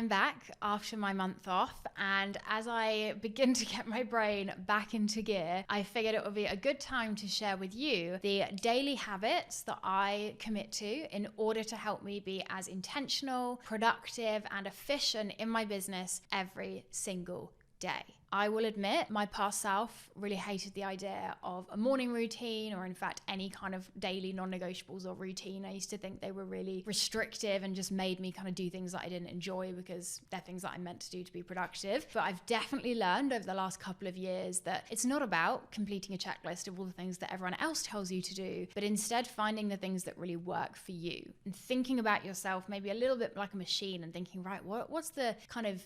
I'm back after my month off, and as I begin to get my brain back into gear, I figured it would be a good time to share with you the daily habits that I commit to in order to help me be as intentional, productive, and efficient in my business every single day. I will admit my past self really hated the idea of a morning routine, or in fact any kind of daily non-negotiables or routine. I used to think they were really restrictive and just made me kind of do things that I didn't enjoy because they're things that I'm meant to do to be productive. But I've definitely learned over the last couple of years that it's not about completing a checklist of all the things that everyone else tells you to do, but instead finding the things that really work for you and thinking about yourself maybe a little bit like a machine and thinking, right, what's the kind of,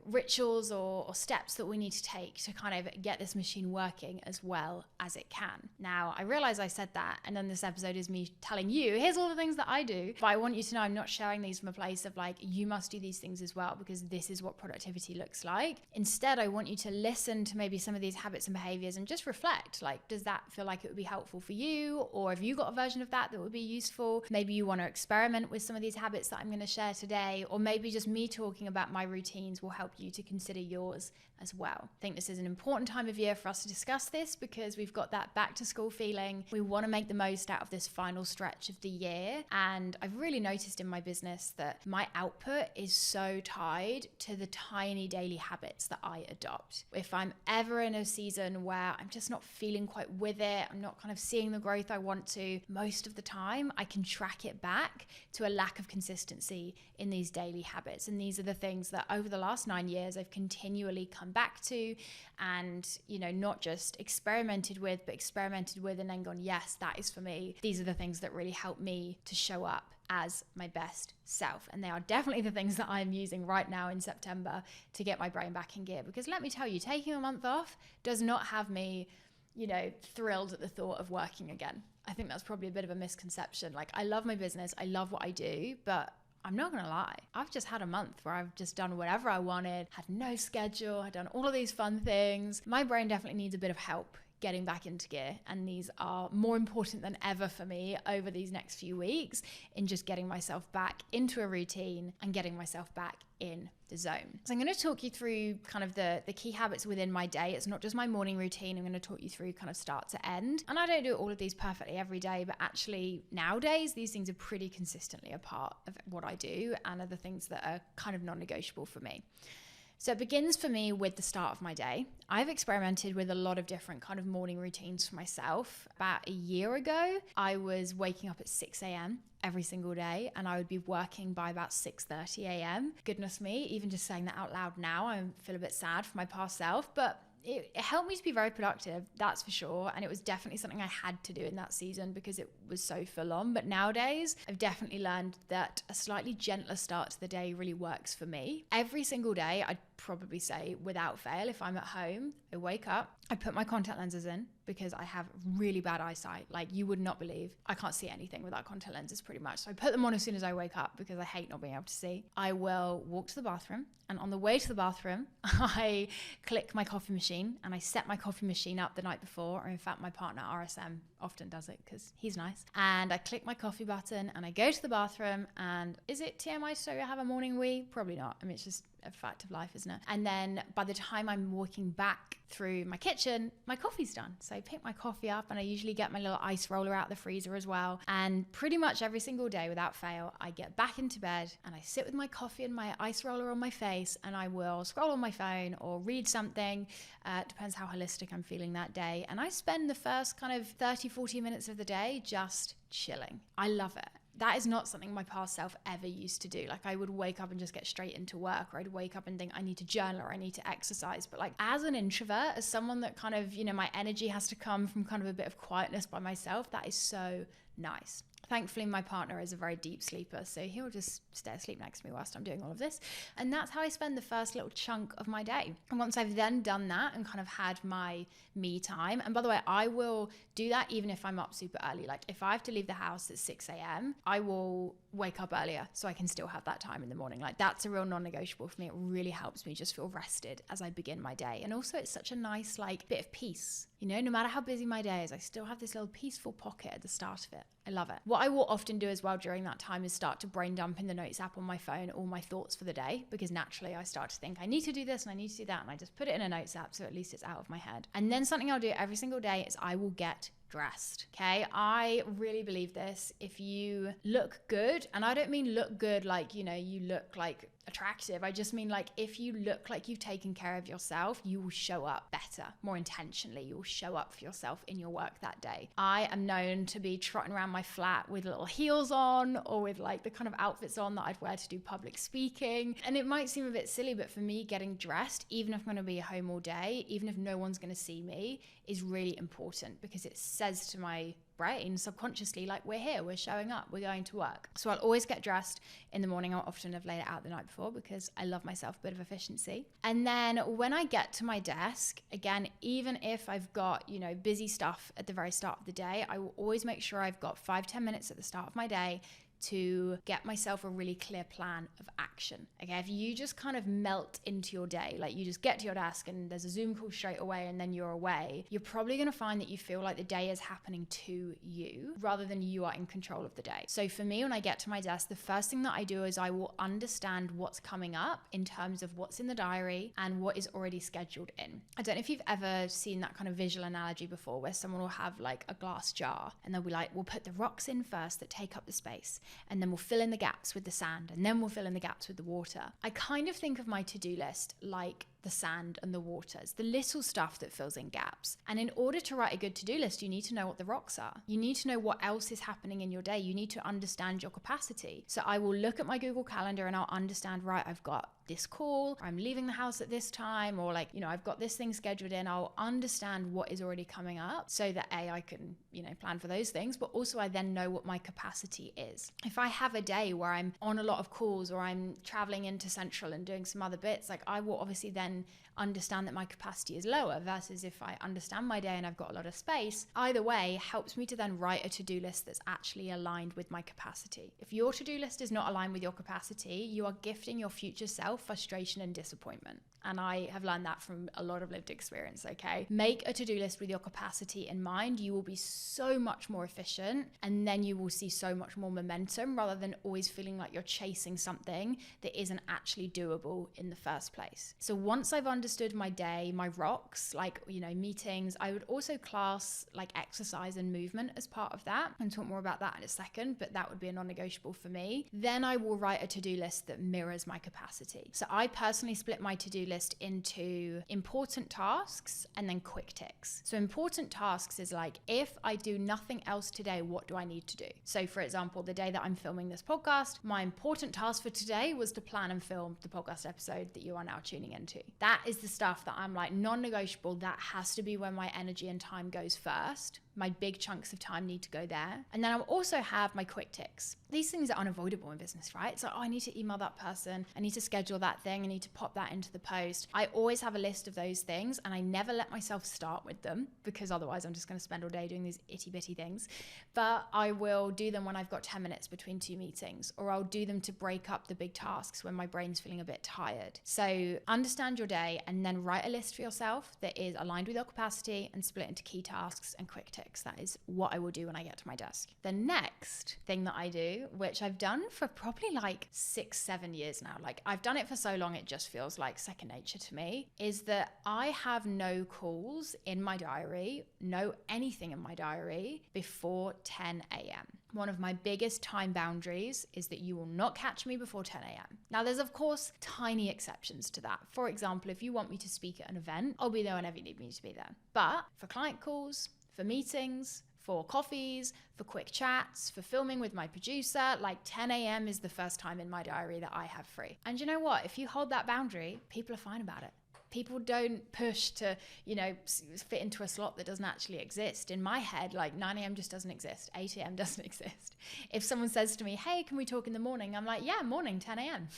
rituals or steps that we need to take to kind of get this machine working as well as it can. Now, I realize I said that, and then this episode is me telling you, here's all the things that I do, but I want you to know I'm not sharing these from a place of like, you must do these things as well, because this is what productivity looks like. Instead, I want you to listen to maybe some of these habits and behaviors and just reflect, like, does that feel like it would be helpful for you? Or have you got a version of that would be useful? Maybe you want to experiment with some of these habits that I'm going to share today, or maybe just me talking about my routines will help you to consider yours as well. I think this is an important time of year for us to discuss this because we've got that back to school feeling. We want to make the most out of this final stretch of the year. And I've really noticed in my business that my output is so tied to the tiny daily habits that I adopt. If I'm ever in a season where I'm just not feeling quite with it, I'm not kind of seeing the growth I want to, most of the time I can track it back to a lack of consistency in these daily habits. And these are the things that over the last 9 years I've continually come back to and, not just experimented with and then gone, yes, that is for me. These are the things that really help me to show up as my best self. And they are definitely the things that I'm using right now in September to get my brain back in gear. Because let me tell you, taking a month off does not have me, thrilled at the thought of working again. I think that's probably a bit of a misconception. Like, I love my business, I love what I do, but I'm not going to lie, I've just had a month where I've just done whatever I wanted, had no schedule, had done all of these fun things. My brain definitely needs a bit of help getting back into gear, and these are more important than ever for me over these next few weeks in just getting myself back into a routine and getting myself back in the zone. So I'm going to talk you through kind of the key habits within my day. It's not just my morning routine. I'm going to talk you through kind of start to end. And I don't do all of these perfectly every day, but actually nowadays these things are pretty consistently a part of what I do and are the things that are kind of non-negotiable for me. So it begins for me with the start of my day. I've experimented with a lot of different kind of morning routines for myself. About a year ago, I was waking up at 6 a.m. every single day, and I would be working by about 6:30 a.m. Goodness me, even just saying that out loud now, I feel a bit sad for my past self, but it helped me to be very productive, that's for sure. And it was definitely something I had to do in that season because it was so full on. But nowadays, I've definitely learned that a slightly gentler start to the day really works for me. Every single day, I'd probably say without fail, if I'm at home, I wake up, I put my contact lenses in because I have really bad eyesight. Like, you would not believe. I can't see anything without contact lenses pretty much. So I put them on as soon as I wake up because I hate not being able to see. I will walk to the bathroom, and on the way to the bathroom, I click my coffee machine and I set my coffee machine up the night before. Or in fact, my partner RSM often does it because he's nice. And I click my coffee button and I go to the bathroom, and is it TMI to say I have a morning wee? Probably not. I mean, it's just a fact of life, isn't it? And then by the time I'm walking back through my kitchen, my coffee's done. So I pick my coffee up, and I usually get my little ice roller out the freezer as well. And pretty much every single day without fail, I get back into bed and I sit with my coffee and my ice roller on my face, and I will scroll on my phone or read something. Depends how holistic I'm feeling that day. And I spend the first kind of 30-40 minutes of the day just chilling. I love it. That is not something my past self ever used to do. Like, I would wake up and just get straight into work, or I'd wake up and think I need to journal or I need to exercise. But like, as an introvert, as someone that kind of, my energy has to come from kind of a bit of quietness by myself, that is so nice. Thankfully, my partner is a very deep sleeper, so he'll just stay asleep next to me whilst I'm doing all of this. And that's how I spend the first little chunk of my day. And once I've then done that and kind of had my me time, and by the way, I will do that even if I'm up super early. Like, if I have to leave the house at 6 a.m., I will wake up earlier so I can still have that time in the morning. Like, that's a real non-negotiable for me. It really helps me just feel rested as I begin my day. And also, it's such a nice, like, bit of peace No matter how busy my day is, I still have this little peaceful pocket at the start of it. I love it. What I will often do as well during that time is start to brain dump in the notes app on my phone all my thoughts for the day, because naturally I start to think I need to do this and I need to do that, and I just put it in a notes app so at least it's out of my head. And then something I'll do every single day is I will get dressed. Okay, I really believe this. If you look good, and I don't mean look good like, you look like attractive. I just mean like if you look like you've taken care of yourself, you will show up better, more intentionally. You will show up for yourself in your work that day. I am known to be trotting around my flat with little heels on, or with like the kind of outfits on that I'd wear to do public speaking. And it might seem a bit silly, but for me, getting dressed, even if I'm going to be at home all day, even if no one's going to see me, is really important, because it says to my brain subconsciously, like, we're here, we're showing up, we're going to work. So I'll always get dressed in the morning. I'll often have laid it out the night before, because I love myself a bit of efficiency. And then when I get to my desk, again, even if I've got, busy stuff at the very start of the day, I will always make sure I've got 5-10 minutes at the start of my day to get myself a really clear plan of action. Okay, if you just kind of melt into your day, like you just get to your desk and there's a Zoom call straight away and then you're away, you're probably going to find that you feel like the day is happening to you rather than you are in control of the day. So for me, when I get to my desk, the first thing that I do is I will understand what's coming up in terms of what's in the diary and what is already scheduled in. I don't know if you've ever seen that kind of visual analogy before, where someone will have like a glass jar and they'll be like, we'll put the rocks in first that take up the space, and then we'll fill in the gaps with the sand, and then we'll fill in the gaps with the water. I kind of think of my to-do list like the sand and the water. It's the little stuff that fills in gaps. And in order to write a good to-do list, you need to know what the rocks are. You need to know what else is happening in your day. You need to understand your capacity. So I will look at my Google Calendar and I'll understand, right, I've got this call, or I'm leaving the house at this time, or like, I've got this thing scheduled in. I'll understand what is already coming up so that I can, plan for those things, but also I then know what my capacity is. If I have a day where I'm on a lot of calls, or I'm traveling into Central and doing some other bits, like I will obviously then understand that my capacity is lower, versus if I understand my day and I've got a lot of space. Either way helps me to then write a to-do list that's actually aligned with my capacity. If your to-do list is not aligned with your capacity, you are gifting your future self frustration and disappointment. And I have learned that from a lot of lived experience, okay? Make a to-do list with your capacity in mind. You will be so much more efficient, and then you will see so much more momentum, rather than always feeling like you're chasing something that isn't actually doable in the first place. So once I've understood my day, my rocks, like, meetings, I would also class like exercise and movement as part of that, and talk more about that in a second, but that would be a non-negotiable for me. Then I will write a to-do list that mirrors my capacity. So I personally split my to-do list into important tasks and then quick ticks. So important tasks is like, if I do nothing else today, what do I need to do? So for example, the day that I'm filming this podcast, my important task for today was to plan and film the podcast episode that you are now tuning into. That is the stuff that I'm like non-negotiable. That has to be where my energy and time goes first. My big chunks of time need to go there. And then I'll also have my quick ticks. These things are unavoidable in business, right? It's like, I need to email that person. I need to schedule that thing. I need to pop that into the post. I always have a list of those things, and I never let myself start with them, because otherwise I'm just going to spend all day doing these itty bitty things. But I will do them when I've got 10 minutes between two meetings, or I'll do them to break up the big tasks when my brain's feeling a bit tired. So understand your day, and then write a list for yourself that is aligned with your capacity, and split into key tasks and quick ticks. That is what I will do when I get to my desk. The next thing that I do, which I've done for probably like 6-7 years now, like I've done it for so long it just feels like second nature to me, is that I have no calls in my diary, no anything in my diary before 10 a.m. One of my biggest time boundaries is that you will not catch me before 10 a.m. Now, there's of course tiny exceptions to that. For example, if you want me to speak at an event, I'll be there whenever you need me to be there. But for client calls, for meetings, for coffees, for quick chats, for filming with my producer, like 10 a.m. is the first time in my diary that I have free. And you know what? If you hold that boundary, people are fine about it. People don't push to, fit into a slot that doesn't actually exist. In my head, like 9 a.m. just doesn't exist. 8 a.m. doesn't exist. If someone says to me, hey, can we talk in the morning? I'm like, yeah, morning, 10 a.m.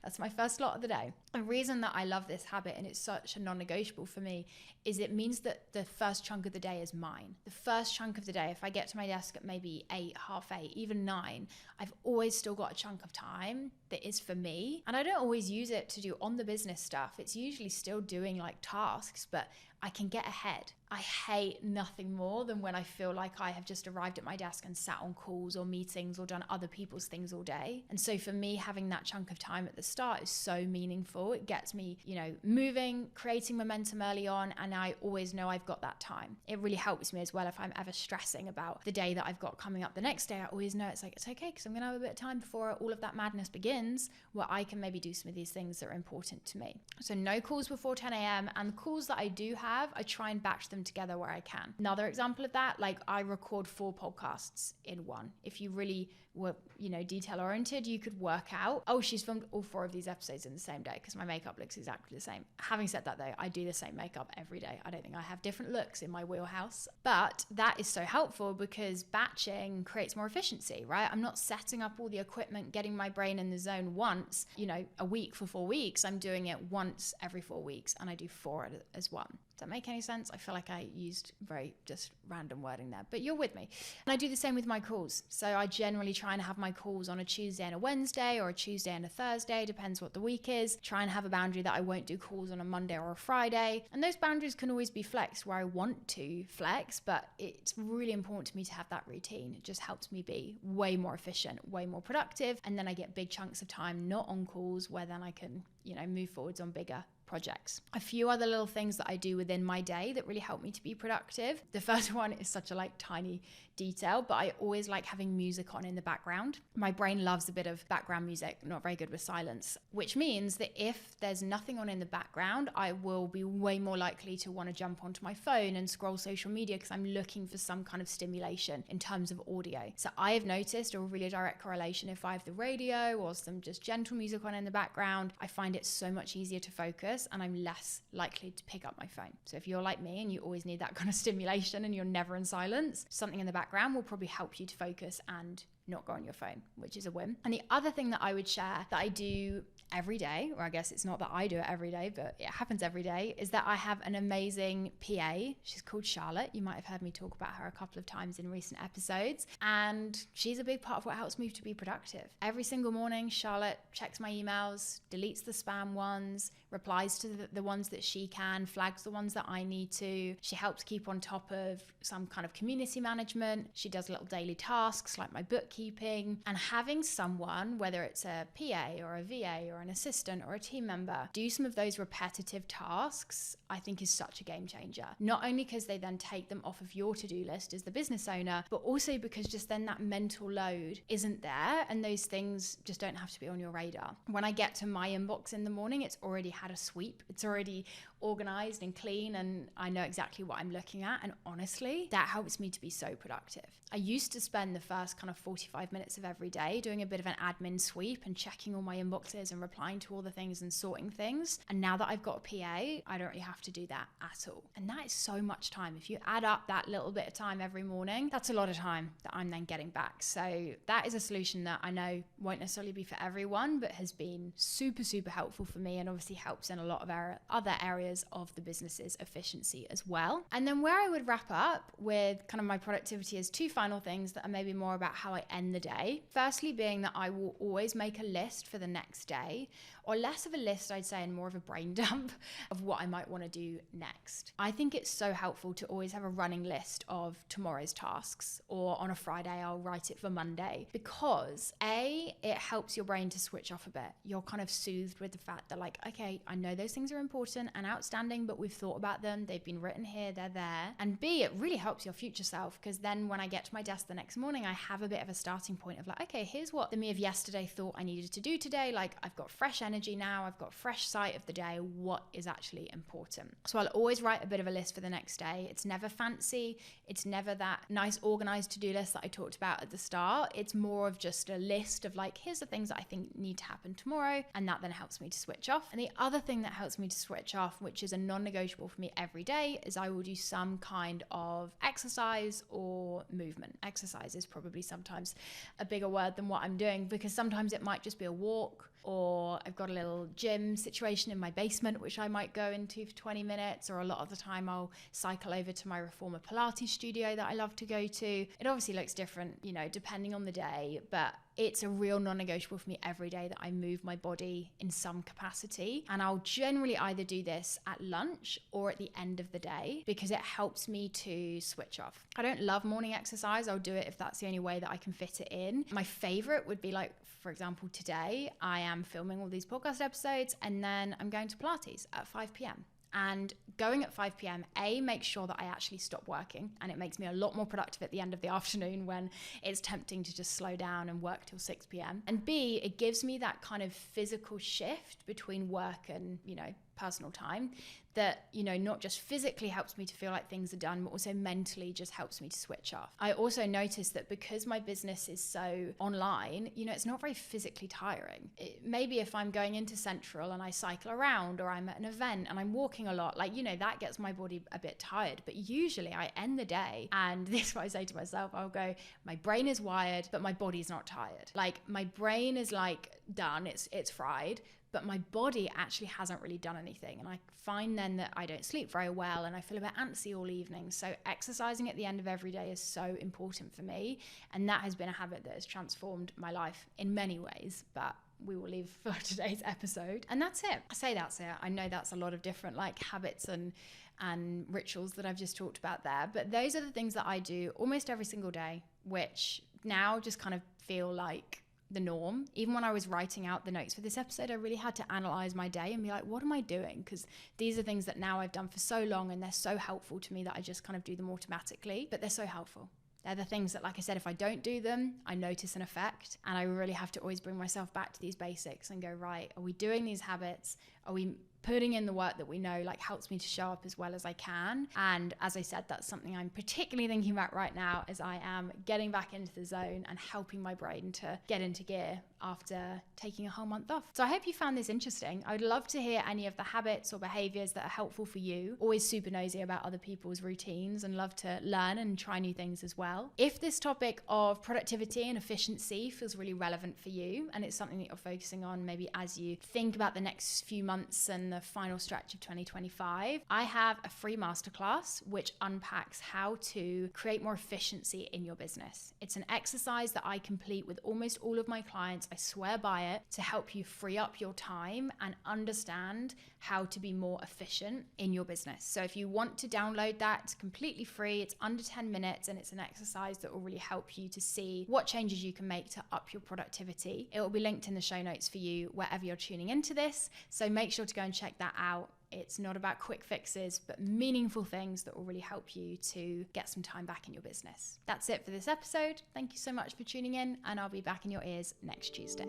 That's my first slot of the day. The reason that I love this habit, and it's such a non-negotiable for me, is it means that the first chunk of the day is mine. The first chunk of the day, if I get to my desk at maybe 8, half 8, even 9, I've always still got a chunk of time that is for me. And I don't always use it to do on the business stuff. It's usually still doing like tasks, but I can get ahead. I hate nothing more than when I feel like I have just arrived at my desk and sat on calls or meetings or done other people's things all day. And so for me, having that chunk of time at the start is so meaningful. It gets me, moving, creating momentum early on, and I always know I've got that time. It really helps me as well if I'm ever stressing about the day that I've got coming up the next day. I always know it's okay because I'm going to have a bit of time before all of that madness begins, where I can maybe do some of these things that are important to me. So no calls before 10 a.m. and the calls that I do have, I try and batch them together where I can. Another example of that, like I record 4 podcasts in one. If you really were, detail oriented, you could work out, oh, she's filmed all 4 of these episodes in the same day because my makeup looks exactly the same. Having said that though, I do the same makeup every day. I don't think I have different looks in my wheelhouse, but that is so helpful because batching creates more efficiency, right? I'm not setting up all the equipment, getting my brain in the zone once, a week for 4 weeks. I'm doing it once every 4 weeks and I do 4 as one. Does that make any sense? I feel like I used very just random wording there, but you're with me. And I do the same with my calls. So I generally try and have my calls on a Tuesday and a Wednesday, or a Tuesday and a Thursday, depends what the week is. Try and have a boundary that I won't do calls on a Monday or a Friday. And those boundaries can always be flexed where I want to flex, but it's really important to me to have that routine. It just helps me be way more efficient, way more productive. And then I get big chunks of time not on calls where then I can, move forwards on bigger projects. A few other little things that I do within my day that really help me to be productive. The first one is such a tiny detail, but I always like having music on in the background. My brain loves a bit of background music, not very good with silence, which means that if there's nothing on in the background, I will be way more likely to want to jump onto my phone and scroll social media because I'm looking for some kind of stimulation in terms of audio. So I have noticed a really direct correlation if I have the radio or some just gentle music on in the background. I find it so much easier to focus and I'm less likely to pick up my phone. So if you're like me and you always need that kind of stimulation and you're never in silence, something in the background will probably help you to focus and not go on your phone, which is a win. And the other thing that I would share that I do every day, or I guess it's not that I do it every day, but it happens every day, is that I have an amazing PA. She's called Charlotte. You might have heard me talk about her a couple of times in recent episodes. And she's a big part of what helps me to be productive. Every single morning, Charlotte checks my emails, deletes the spam ones, replies to the ones that she can, flags the ones that I need to. She helps keep on top of some kind of community management. She does little daily tasks like my bookkeeping. And having someone, whether it's a PA or a VA or an assistant or a team member, do some of those repetitive tasks, I think is such a game changer. Not only because they then take them off of your to-do list as the business owner, but also because just then that mental load isn't there and those things just don't have to be on your radar. When I get to my inbox in the morning, it's already had a sweep. It's already organized and clean and I know exactly what I'm looking at. And honestly, that helps me to be so productive. I used to spend the first kind of 45 minutes of every day doing a bit of an admin sweep and checking all my inboxes and replying to all the things and sorting things. And now that I've got a PA, I don't really have to do that at all. And that is so much time. If you add up that little bit of time every morning, that's a lot of time that I'm then getting back. So that is a solution that I know won't necessarily be for everyone, but has been super, super helpful for me and obviously helps in a lot of other areas of the business's efficiency as well. And then where I would wrap up with kind of my productivity is 2 final things that are maybe more about how I end the day. Firstly being that I will always make a list for the next day, or less of a list, I'd say, and more of a brain dump of what I might want to do next. I think it's so helpful to always have a running list of tomorrow's tasks, or on a Friday, I'll write it for Monday, because A, it helps your brain to switch off a bit. You're kind of soothed with the fact that okay, I know those things are important and outstanding, but we've thought about them. They've been written here, they're there. And B, it really helps your future self, because then when I get to my desk the next morning, I have a bit of a starting point of okay, here's what the me of yesterday thought I needed to do today. I've got fresh energy now, I've got fresh sight of the day, what is actually important. So I'll always write a bit of a list for the next day. It's never fancy, it's never that nice organized to-do list that I talked about at the start. It's more of just a list of here's the things that I think need to happen tomorrow, and that then helps me to switch off. And the other thing that helps me to switch off, which is a non-negotiable for me every day, is I will do some kind of exercise or movement. Exercise is probably sometimes a bigger word than what I'm doing, because sometimes it might just be a walk, or I've got a little gym situation in my basement which I might go into for 20 minutes, or a lot of the time I'll cycle over to my reformer Pilates studio that I love to go to. It obviously looks different, depending on the day, but it's a real non-negotiable for me every day that I move my body in some capacity. And I'll generally either do this at lunch or at the end of the day because it helps me to switch off. I don't love morning exercise. I'll do it if that's the only way that I can fit it in. My favorite would be like, for example, today I am filming all these podcast episodes and then I'm going to Pilates at 5 p.m. And going at 5 p.m, makes sure that I actually stop working, and it makes me a lot more productive at the end of the afternoon when it's tempting to just slow down and work till 6 p.m. And B, it gives me that kind of physical shift between work and, personal time that, not just physically helps me to feel like things are done, but also mentally just helps me to switch off. I also noticed that because my business is so online, it's not very physically tiring. Maybe if I'm going into Central and I cycle around, or I'm at an event and I'm walking a lot, that gets my body a bit tired. But usually I end the day, and this is what I say to myself, I'll go, my brain is wired, but my body's not tired. My brain is done, it's fried, but my body actually hasn't really done anything. And I find then that I don't sleep very well and I feel a bit antsy all evening. So exercising at the end of every day is so important for me. And that has been a habit that has transformed my life in many ways, but we will leave for today's episode. And that's it. I say that's it. I know that's a lot of different habits and rituals that I've just talked about there. But those are the things that I do almost every single day, which now just kind of feel like the norm. Even when I was writing out the notes for this episode, I really had to analyze my day and be like, what am I doing? Because these are things that now I've done for so long and they're so helpful to me that I just kind of do them automatically, but they're so helpful. They're the things that, like I said, if I don't do them, I notice an effect, and I really have to always bring myself back to these basics and go, right, are we doing these habits? Are we putting in the work that we know helps me to show up as well as I can? And as I said, that's something I'm particularly thinking about right now as I am getting back into the zone and helping my brain to get into gear after taking a whole month off. So I hope you found this interesting. I would love to hear any of the habits or behaviors that are helpful for you. Always super nosy about other people's routines and love to learn and try new things as well. If this topic of productivity and efficiency feels really relevant for you and it's something that you're focusing on maybe as you think about the next few months and the final stretch of 2025, I have a free masterclass which unpacks how to create more efficiency in your business. It's an exercise that I complete with almost all of my clients. I swear by it, to help you free up your time and understand how to be more efficient in your business. So if you want to download that, it's completely free. It's under 10 minutes and it's an exercise that will really help you to see what changes you can make to up your productivity. It will be linked in the show notes for you wherever you're tuning into this. So make sure to go and check that out. It's not about quick fixes, but meaningful things that will really help you to get some time back in your business. That's it for this episode. Thank you so much for tuning in, and I'll be back in your ears next Tuesday.